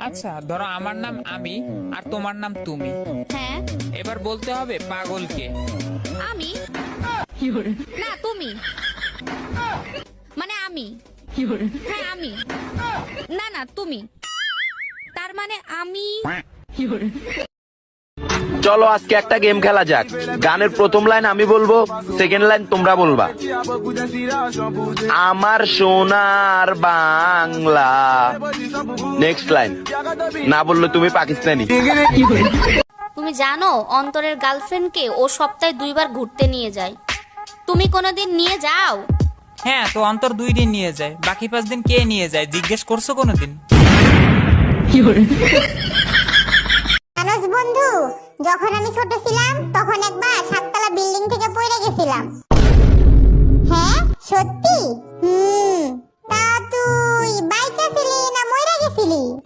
আচ্ছা ধরো আমার নাম আমি আর তোমার নাম তুমি, হ্যাঁ এবার বলতে হবে পাগলকে। আমি, না তুমি, মানে আমি, হ্যাঁ আমি, না না তুমি, তার মানে আমি। চলো আজকে একটা গেম খেলা যাক। গানের প্রথম লাইন আমি বলবো, সেকেন্ড লাইন তোমরা বলবা। আমার সোনার বাংলা, নেক্সট লাইন না বললে তুমি পাকিস্তানি। তুমি জানো অন্তরের গার্লফ্রেন্ডকে ও সপ্তাহে 2 বার ঘুরতে নিয়ে যায়, তুমি কোনোদিন নিয়ে যাও? হ্যাঁ তো অন্তর 2 দিন নিয়ে যায়, বাকি 5 দিন কে নিয়ে যায় জিজ্ঞেস করছো কোনোদিন? জানোস বন্ধু, যখন আমি ছোট ছিলাম তখন একবার 7 তলা বিল্ডিং থেকে পড়ে গেছিলাম। হ্যাঁ সত্যি? তা তুই বাইচা ছিলি না মইরা গেছিলি?